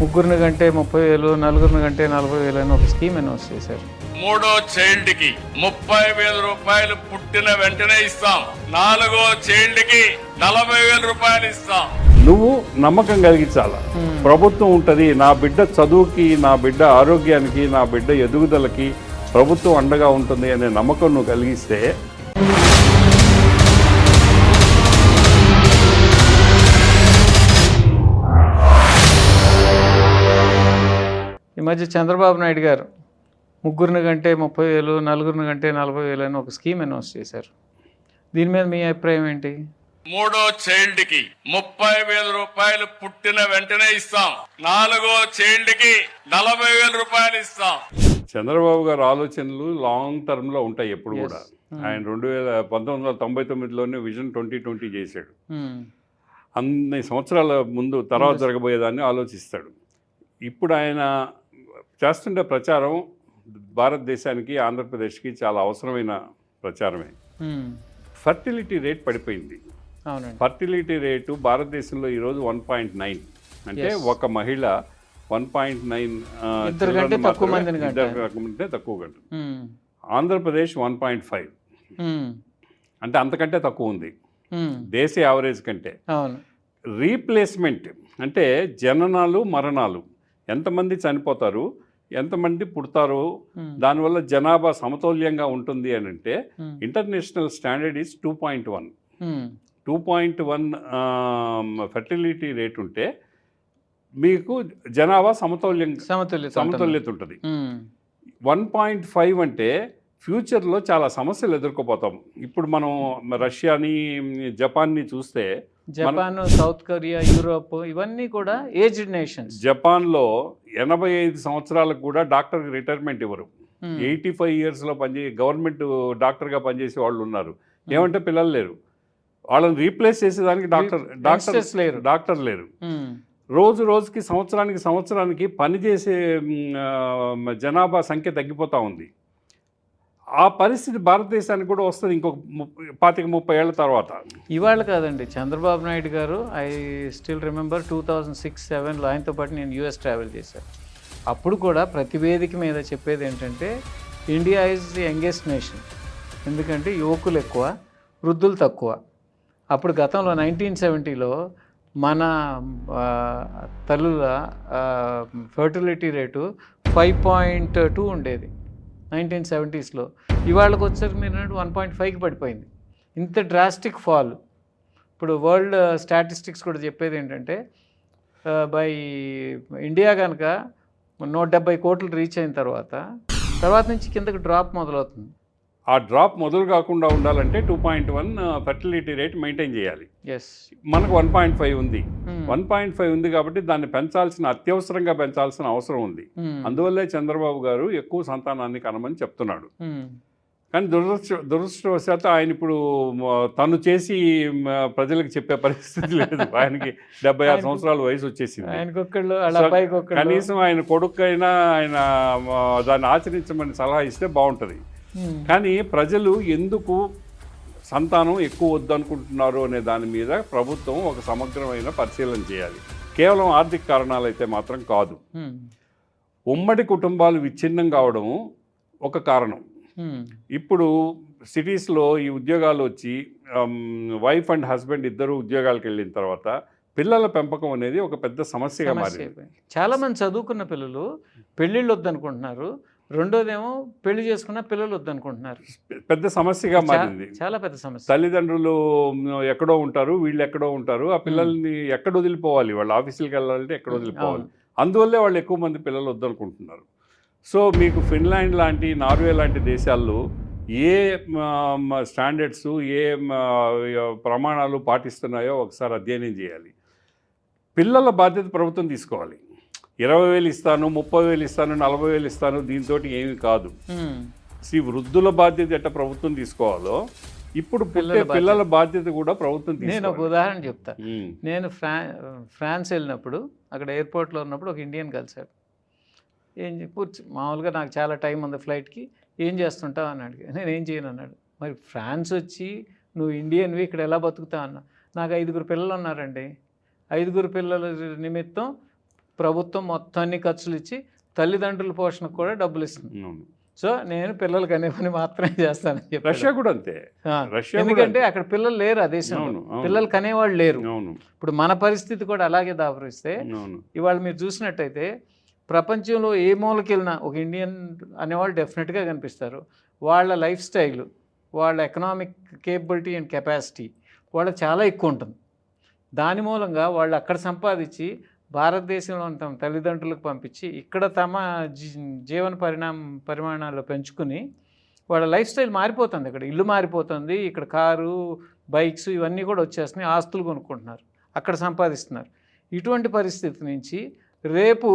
ముగ్గురిని కంటే 30,000, నలుగురిని కంటే 40,000 అని ఒక స్కీమ్ అనౌన్స్ చేశారు. మూడో చైల్డ్ కి 30,000 రూపాయలు పుట్టిన వెంటనే ఇస్తాం. నాలుగో చైల్డ్ కి 40,000 రూపాయలు ఇస్తాం. నువ్వు నమ్మకం కలిగించాల. ప్రభుత్వం ఉంటుంది, నా బిడ్డ చదువుకి, నా బిడ్డ ఆరోగ్యానికి, నా బిడ్డ ఎదుగుదలకి ప్రభుత్వం అండగా ఉంటుంది అనే నమ్మకం నువ్వు కలిగిస్తే ఈ మధ్య చంద్రబాబు నాయుడు గారు ముగ్గురిని కంటే 30,000, నలుగురిని కంటే 40,000 అని ఒక స్కీమ్ అనౌన్స్ చేశారు. దీని మీద మీ అభిప్రాయం ఏంటి? మూడో చైల్డ్ కి 30,000 రూపాయలు పుట్టిన వెంటనే ఇస్తాం. నాలుగో చైల్డ్ కి 40,000 రూపాయలు ఇస్తాం. చంద్రబాబు గారు ఆలోచనలు లాంగ్ టర్మ్లో ఉంటాయి ఎప్పుడు కూడా. ఆయన 1999లోనే విజన్ 2020 చేశాడు. అన్ని సంవత్సరాల ముందు తర్వాత జరగబోయేదాన్ని ఆలోచిస్తాడు. ఇప్పుడు ఆయన చేస్తుండే ప్రచారం భారతదేశానికి, ఆంధ్రప్రదేశ్కి చాలా అవసరమైన ప్రచారమే. ఫర్టిలిటీ రేట్ పడిపోయింది. ఫర్టిలిటీ రేటు భారతదేశంలో ఈరోజు 1.9, అంటే ఒక మహిళ 1.9 ఇద్దరు తక్కువ గంట. ఆంధ్రప్రదేశ్ 1.5, అంటే అంతకంటే తక్కువ ఉంది దేశ యావరేజ్ కంటే. రీప్లేస్మెంట్ అంటే జననాలు మరణాలు, ఎంతమంది చనిపోతారు, ఎంతమంది పుడతారు, దానివల్ల జనాభా సమతౌల్యంగా ఉంటుంది అని అంటే international standard is 2.1. 2.1 fertility rate ఉంటే మీకు జనాభా సమతుల్యత ఉంటుంది. 1.5 అంటే ఫ్యూచర్లో చాలా సమస్యలు ఎదుర్కోపోతాం. ఇప్పుడు మనం రష్యాని, జపాన్ని చూస్తే, జపాన్, సౌత్ కొరియా, యూరోప్ ఇవన్నీ కూడా ఏజ్డ్ నేషన్స్. జపాన్లో 85 సంవత్సరాలకు కూడా డాక్టర్కి రిటైర్మెంట్ ఇవ్వరు. 85 ఇయర్స్లో గవర్నమెంట్ డాక్టర్గా పనిచేసే వాళ్ళు ఉన్నారు. ఏమంటే పిల్లలు లేరు, వాళ్ళని రీప్లేస్ చేసేదానికి డాక్టర్ లేరు. రోజుకి సంవత్సరానికి పనిచేసే జనాభా సంఖ్య తగ్గిపోతూ ఉంది. ఆ పరిస్థితి భారతదేశానికి కూడా వస్తుంది ఇంకొక 25-30 ఏళ్ల తర్వాత. ఇవాళ కాదండి, చంద్రబాబు నాయుడు గారు, ఐ స్టిల్ రిమెంబర్ 2006-07లో ఆయనతో పాటు నేను యూఎస్ ట్రావెల్ చేశాను. అప్పుడు కూడా ప్రతి వేదిక మీద చెప్పేది ఏంటంటే India is the youngest nation, ఎందుకంటే యువకులు ఎక్కువ, వృద్ధులు తక్కువ. అప్పుడు గతంలో 1970లో మన తల్లుల ఫర్టిలిటీ రేటు 5.2 ఉండేది 1970స్లో. ఇవాళకి వచ్చేసరికి మీరు 1.5కి పడిపోయింది. ఇంత డ్రాస్టిక్ ఫాల్. ఇప్పుడు వరల్డ్ స్టాటిస్టిక్స్ కూడా చెప్పేది ఏంటంటే బై ఇండియా కనుక 170 కోట్లు రీచ్ అయిన తర్వాత నుంచి కిందకి డ్రాప్ మొదలవుతుంది. ఆ డ్రాప్ మొదలు కాకుండా ఉండాలంటే 2.1 ఫెర్టిలిటీ రేట్ మెయింటైన్ చేయాలి. మనకు 1.5 ఉంది. 1.5 ఉంది కాబట్టి దాన్ని అత్యవసరంగా పెంచాల్సిన అవసరం ఉంది. అందువల్లే చంద్రబాబు గారు ఎక్కువ సంతానాన్ని కనమని చెప్తున్నాడు. కానీ దురదృష్టవశాత్తు ఆయన ఇప్పుడు తను చేసి ప్రజలకు చెప్పే పరిస్థితి లేదు. ఆయనకి 76 సంవత్సరాల వయసు వచ్చేసింది. కనీసం ఆయన కొడుకైనా ఆయన దాన్ని ఆచరించమని సలహా ఇస్తే బాగుంటుంది. కానీ ప్రజలు ఎందుకు సంతానం ఎక్కువ వద్దనుకుంటున్నారు అనే దాని మీద ప్రభుత్వం ఒక సమగ్రమైన పరిశీలన చేయాలి. కేవలం ఆర్థిక కారణాలు అయితే మాత్రం కాదు. ఉమ్మడి కుటుంబాలు విచ్ఛిన్నం కావడం ఒక కారణం. ఇప్పుడు సిటీస్లో ఈ ఉద్యోగాలు వచ్చి వైఫ్ అండ్ హస్బెండ్ ఇద్దరు ఉద్యోగాలకు వెళ్ళిన తర్వాత పిల్లల పెంపకం అనేది ఒక పెద్ద సమస్యగా మారింది. చాలామంది చదువుకున్న పిల్లలు పెళ్ళిళ్ళు వద్దనుకుంటున్నారు. రెండోదేమో పెళ్లి చేసుకున్న పిల్లలు వద్దనుకుంటున్నారు. పెద్ద సమస్యగా మారింది. చాలా పెద్ద సమస్య. తల్లిదండ్రులు ఎక్కడో ఉంటారు, వీళ్ళు ఎక్కడో ఉంటారు. ఆ పిల్లల్ని ఎక్కడ వదిలిపోవాలి, వాళ్ళు ఆఫీసులకు వెళ్ళాలంటే ఎక్కడ వదిలిపోవాలి. అందువల్లే వాళ్ళు ఎక్కువ మంది పిల్లలు వద్దనుకుంటున్నారు. సో మీకు ఫిన్లాండ్ లాంటి, నార్వే లాంటి దేశాల్లో ఏ స్టాండర్డ్స్, ఏ ప్రమాణాలు పాటిస్తున్నాయో ఒకసారి అధ్యయనం చేయాలి. పిల్లల బాధ్యత ప్రభుత్వం తీసుకోవాలి. 20,000 ఇస్తాను, 30,000 ఇస్తాను, 40,000 ఇస్తాను, దీంతో ఏమి కాదు. వృద్ధుల బాధ్యత ఎట్ట ప్రభుత్వం తీసుకోవాలో ఇప్పుడు పిల్లల బాధ్యత కూడా ప్రభుత్వం తీసుకోవాలి. నేను ఒక ఉదాహరణ చెప్తా. నేను ఫ్రాన్స్ వెళ్ళినప్పుడు అక్కడ ఎయిర్పోర్ట్లో ఉన్నప్పుడు ఒక ఇండియన్ కలిశాడు. మామూలుగా నాకు చాలా టైం ఉంది ఫ్లైట్కి, ఏం చేస్తుంటావు అని అడిగాను. నేను ఏం చేయను అన్నాడు. మరి ఫ్రాన్స్ వచ్చి నువ్వు ఇండియన్వి ఇక్కడ ఎలా బతుకుతావు అన్నా. నాకు 5 పిల్లలు ఉన్నారండి. 5 పిల్లల నిమిత్తం ప్రభుత్వం మొత్తాన్ని ఖర్చులు ఇచ్చి తల్లిదండ్రుల పోషణకు కూడా డబ్బులు ఇస్తుంది. అవును. సో నేను పిల్లలకి అనే పని మాత్రమే చేస్తానని చెప్పి. రష్యా కూడా అంతే. రష్యా ఎందుకంటే అక్కడ పిల్లలు లేరు, ఆ దేశంలో అవును, అవును. పిల్లలు కనేవాళ్ళు లేరు. అవును, ఇప్పుడు మన పరిస్థితి కూడా అలాగే దాపురిస్తే అవును. ఇవాళ మీరు చూసినట్టయితే ప్రపంచంలో ఏ మూలకి వెళ్ళినా ఒక ఇండియన్ అనేవాళ్ళు డెఫినెట్గా కనిపిస్తారు. వాళ్ళ లైఫ్ స్టైల్, వాళ్ళ ఎకనామిక్ కేపబిలిటీ అండ్ కెపాసిటీ వాళ్ళకి చాలా ఎక్కువ ఉంటుంది. దాని మూలంగా వాళ్ళు అక్కడ సంపాదించి భారతదేశంలో తమ తల్లిదండ్రులకు పంపించి ఇక్కడ తమ జీవన పరిమాణాలు పెంచుకుని వాళ్ళ లైఫ్ స్టైల్ మారిపోతుంది. ఇక్కడ ఇల్లు మారిపోతుంది, ఇక్కడ కారు బైక్స్ ఇవన్నీ కూడా వచ్చేస్తున్నాయి, ఆస్తులు కొనుక్కుంటున్నారు, అక్కడ సంపాదిస్తున్నారు. ఇటువంటి పరిస్థితి నుంచి రేపు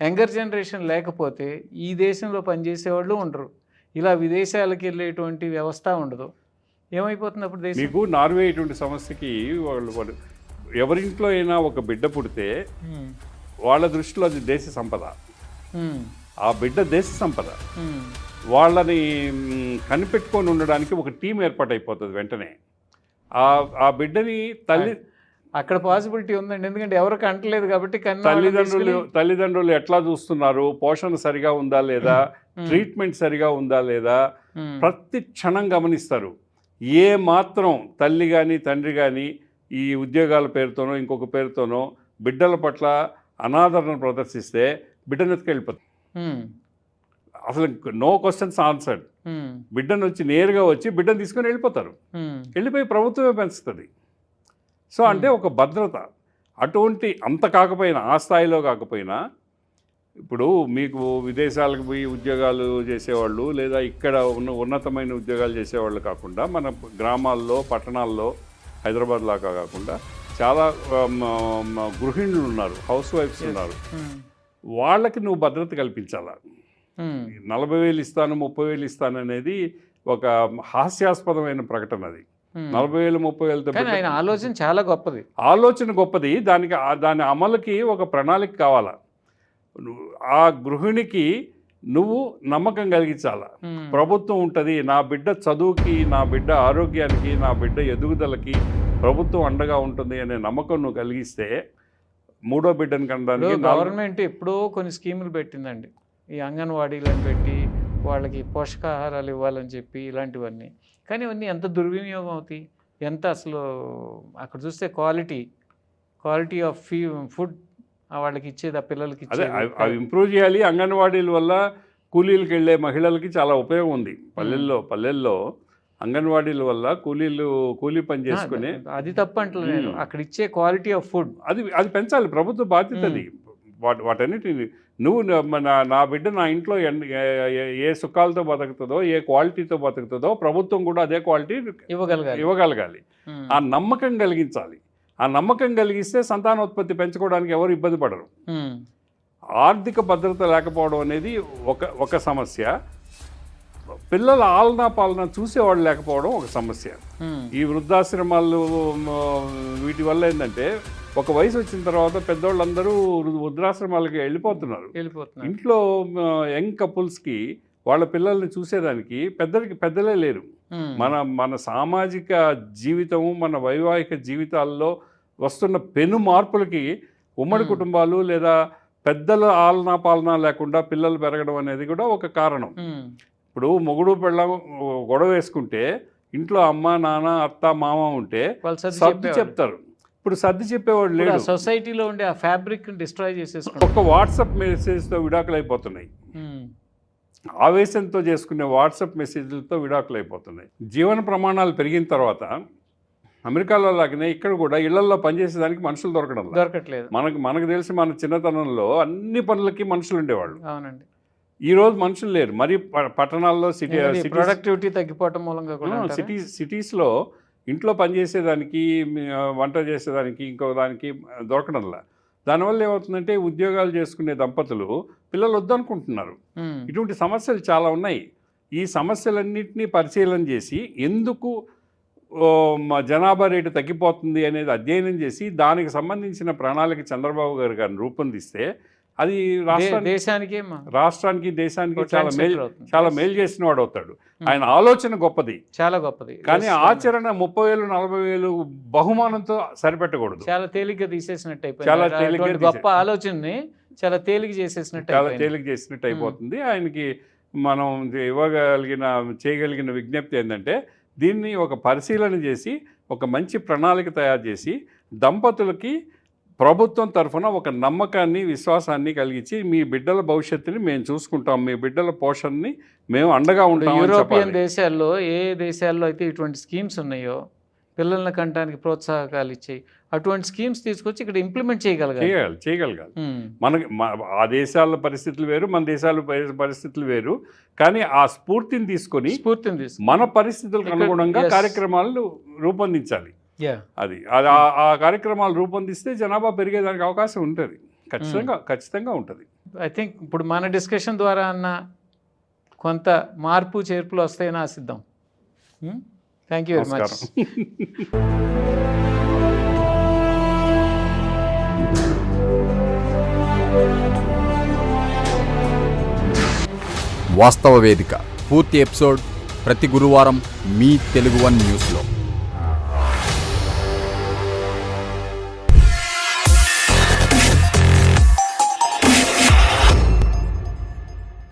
యంగర్ జనరేషన్ లేకపోతే ఈ దేశంలో పనిచేసేవాళ్ళు ఉండరు, ఇలా విదేశాలకు వెళ్ళేటువంటి వ్యవస్థ ఉండదు. ఏమైపోతుంది అప్పుడు దేశం? మీకు నార్వే ఇటువంటి సమస్యకి వాళ్ళు ఎవరింట్లో అయినా ఒక బిడ్డ పుడితే వాళ్ళ దృష్టిలో అది దేశ సంపద, ఆ బిడ్డ దేశ సంపద. వాళ్ళని కనిపెట్టుకొని ఉండడానికి ఒక టీం ఏర్పాటైపోతుంది వెంటనే. ఆ బిడ్డని తల్లి అక్కడ పాసిబిలిటీ ఉందండి, ఎందుకంటే ఎవరికి అంటలేదు కాబట్టి. తల్లిదండ్రులు ఎట్లా చూస్తున్నారు, పోషణ సరిగా ఉందా లేదా, ట్రీట్మెంట్ సరిగా ఉందా లేదా, ప్రతి క్షణం గమనిస్తారు. ఏ మాత్రం తల్లి కానీ తండ్రి కానీ ఈ ఉద్యోగాల పేరుతోనో ఇంకొక పేరుతోనో బిడ్డల పట్ల అనాదరణ ప్రదర్శిస్తే బిడ్డను ఎత్తుకెళ్ళిపోతుంది. అసలు నో క్వశ్చన్స్ ఆన్సర్డ్. బిడ్డను వచ్చి నేరుగా వచ్చి బిడ్డను తీసుకొని వెళ్ళిపోతారు, వెళ్ళిపోయి ప్రభుత్వమే పెంచుతుంది. సో అంటే ఒక భద్రత అటువంటి అంత కాకపోయినా, ఆ స్థాయిలో కాకపోయినా, ఇప్పుడు మీకు విదేశాలకు పోయి ఉద్యోగాలు చేసేవాళ్ళు లేదా ఇక్కడ ఉన్నతమైన ఉద్యోగాలు చేసేవాళ్ళు కాకుండా మన గ్రామాల్లో పట్టణాల్లో హైదరాబాద్ లాగా కాకుండా చాలా గృహిణులు ఉన్నారు, హౌస్ వైఫ్స్ ఉన్నారు. వాళ్ళకి నువ్వు భద్రత కల్పించాలా. 40,000 ఇస్తాను 30,000 ఇస్తాను అనేది ఒక హాస్యాస్పదమైన ప్రకటన. అది 40,000 30,000తో ఆయన ఆలోచన చాలా గొప్పది, ఆలోచన గొప్పది. దాని అమలుకి ఒక ప్రణాళిక కావాలా. ఆ గృహిణికి నువ్వు నమ్మకం కలిగించాల. ప్రభుత్వం ఉంటుంది, నా బిడ్డ చదువుకి, నా బిడ్డ ఆరోగ్యానికి, నా బిడ్డ ఎదుగుదలకి ప్రభుత్వం అండగా ఉంటుంది అనే నమ్మకం నువ్వు కలిగిస్తే మూడో బిడ్డను కనడానికి. గవర్నమెంట్ ఎప్పుడో కొన్ని స్కీములు పెట్టిందండి, ఈ అంగన్వాడీలను పెట్టి వాళ్ళకి పోషకాహారాలు ఇవ్వాలని చెప్పి ఇలాంటివన్నీ. కానీ ఇవన్నీ ఎంత దుర్వినియోగం అవుతాయి, ఎంత అసలు అక్కడ చూస్తే క్వాలిటీ ఆఫ్ ఫుడ్ వాళ్ళకి ఇచ్చేది, ఆ పిల్లలకి ఇచ్చేది అవి ఇంప్రూవ్ చేయాలి. అంగన్వాడీల వల్ల కూలీలకు వెళ్ళే మహిళలకి చాలా ఉపయోగం ఉంది. పల్లెల్లో అంగన్వాడీల వల్ల కూలీ పని చేసుకునే, అది తప్పంటలేదు నేను, అక్కడ ఇచ్చే క్వాలిటీ ఆఫ్ ఫుడ్ అది పెంచాలి, ప్రభుత్వ బాధ్యత అది. వాటన్నిటిని నువ్వు నా బిడ్డ నా ఇంట్లో ఏ సుఖాలతో బతుకుతుందో, ఏ క్వాలిటీతో బతుకుతుందో ప్రభుత్వం కూడా అదే క్వాలిటీ ఇవ్వగలగాలి. ఆ నమ్మకం కలిగించాలి. ఆ నమ్మకం కలిగిస్తే సంతానోత్పత్తి పెంచుకోవడానికి ఎవరు ఇబ్బంది పడరు. ఆర్థిక భద్రత లేకపోవడం అనేది ఒక సమస్య. పిల్లల ఆలనా పాలన చూసేవాళ్ళు లేకపోవడం ఒక సమస్య. ఈ వృద్ధాశ్రమాలు వీటి వల్ల ఏంటంటే ఒక వయసు వచ్చిన తర్వాత పెద్దవాళ్ళందరూ వృద్ధాశ్రమాలకి వెళ్ళిపోతున్నారు. ఇంట్లో యంగ్ కపుల్స్కి వాళ్ళ పిల్లల్ని చూసేదానికి పెద్దలే లేరు. మన సామాజిక జీవితము, మన వైవాహిక జీవితాల్లో వస్తున్న పెను మార్పులకి ఉమ్మడి కుటుంబాలు లేదా పెద్దల ఆలనా పాలన లేకుండా పిల్లలు పెరగడం అనేది కూడా ఒక కారణం. ఇప్పుడు మొగుడు పెళ్ళం గొడవ వేసుకుంటే ఇంట్లో అమ్మ నాన్న అత్త మామ ఉంటే సర్ది చెప్తారు. ఇప్పుడు సర్ది చెప్పేవాడు లేడు. సొసైటీలో ఉండే ఆ ఫ్యాబ్రిక్ డిస్ట్రాయ్ చేసేసుకుంటారు. ఒక వాట్సాప్ మెసేజ్తో విడాకులు అయిపోతున్నాయి. ఆవేశంతో చేసుకునే వాట్సాప్ మెసేజ్లతో విడాకులు అయిపోతున్నాయి. జీవన ప్రమాణాలు పెరిగిన తర్వాత అమెరికాలో లాగానే ఇక్కడ కూడా ఇళ్లలో పనిచేసేదానికి మనుషులు దొరకట్లేదు. మనకు తెలిసి మన చిన్నతనంలో అన్ని పనులకి మనుషులు ఉండేవాళ్ళు. అవునండి. ఈ రోజు మనుషులు లేరు. మరి పట్టణాల్లో ప్రొడక్టివిటీ తగ్గిపోవటం మూలంగా సిటీస్లో ఇంట్లో పనిచేసేదానికి, వంట చేసేదానికి, ఇంకో దానికి దొరకడంలా. దానివల్ల ఏమవుతుందంటే ఉద్యోగాలు చేసుకునే దంపతులు పిల్లలు వద్దనుకుంటున్నారు. ఇటువంటి సమస్యలు చాలా ఉన్నాయి. ఈ సమస్యలన్నింటినీ పరిశీలన చేసి ఎందుకు జనాభా రేటు తగ్గిపోతుంది అనేది అధ్యయనం చేసి దానికి సంబంధించిన ప్రణాళిక చంద్రబాబు గారు రూపొందిస్తే అది రాష్ట్రానికి దేశానికి చాలా మేలు చేసిన వాడు అవుతాడు. ఆయన ఆలోచన గొప్పది, చాలా గొప్పది, కానీ ఆచరణ 30,000 40,000 బహుమానంతో సరిపెట్టకూడదు. చాలా తేలిగ్గా తీసేసినట్టు అయిపోయింది. గొప్ప ఆలోచనని చాలా తేలిక చేసేసినట్టు అయిపోతుంది. ఆయనకి మనం చేయగలిగిన విజ్ఞప్తి ఏంటంటే దీన్ని ఒక పరిశీలన చేసి ఒక మంచి ప్రణాళిక తయారు చేసి దంపతులకి ప్రభుత్వం తరఫున ఒక నమ్మకాన్ని విశ్వాసాన్ని కలిగించి మీ బిడ్డల భవిష్యత్తుని మేము చూసుకుంటాం, మీ బిడ్డల పోషణని మేము అండగా ఉంటాం. యూరోపియన్ దేశాల్లో ఏ దేశాల్లో అయితే ఇటువంటి స్కీమ్స్ ఉన్నాయో పిల్లల్ని కంటానికి ప్రోత్సాహకాలు ఇచ్చాయి, అటువంటి స్కీమ్స్ తీసుకొచ్చి ఇక్కడ ఇంప్లిమెంట్ చేయగలగాలి. మనకి ఆ దేశాల పరిస్థితులు వేరు, మన దేశాల పరిస్థితులు వేరు, కానీ ఆ స్ఫూర్తిని తీసుకొని మన పరిస్థితులకు అనుగుణంగా కార్యక్రమాలు రూపొందించాలి. అది ఆ కార్యక్రమాలు రూపొందిస్తే జనాభా పెరిగేదానికి అవకాశం ఉంటుంది, ఖచ్చితంగా ఉంటుంది. ఐ థింక్ ఇప్పుడు మన డిస్కషన్ ద్వారా అన్న కొంత మార్పు చేర్పులు వస్తాయని ఆశిద్దాం. Thank you very much. వాస్తవ వేదిక పూర్తి ఎపిసోడ్ ప్రతి గురువారం మీ తెలుగు వన్ న్యూస్లో.